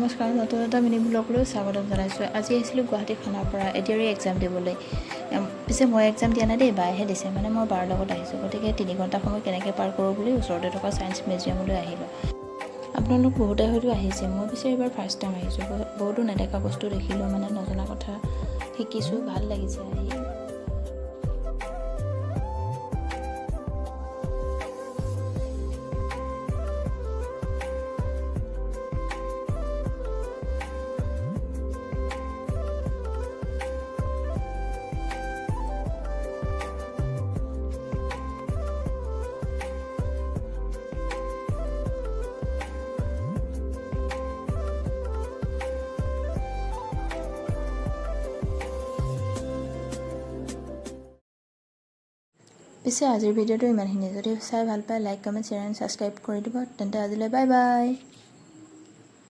নমস্কাৰ, নতুন এটা মিনি ব্লগলৈ স্বাগতম জনাইছোঁ। আজি আহিছিলোঁ গুৱাহাটী খানাৰ পৰা এডিআৰই এক্সাম দিবলৈ। পিছে মই এক্সাম দিয়া নাই দেই, বাইহে দিছে। মানে মই বাৰ লগত আহিছোঁ, গতিকে 3 ঘণ্টা সময় কেনেকৈ পাৰ কৰোঁ বুলি ওচৰতে থকা ছায়েন্স মিউজিয়ামলৈ আহিলোঁ। আপোনালোক বহুতে হয়তো আহিছে, মই পিছে এইবাৰ ফাৰ্ষ্ট টাইম আহিছোঁ। বহুতো নেদেখা বস্তু দেখিলোঁ, মানে নজনা কথা শিকিছোঁ, ভাল লাগিছে আহি। পিছে আজিৰ ভিডিঅ'টো ইমানখিনি। যদি চাই ভাল পায় like, comment, share and subscribe কৰি দিব। তেন্তে আজিলৈ বাই বাই।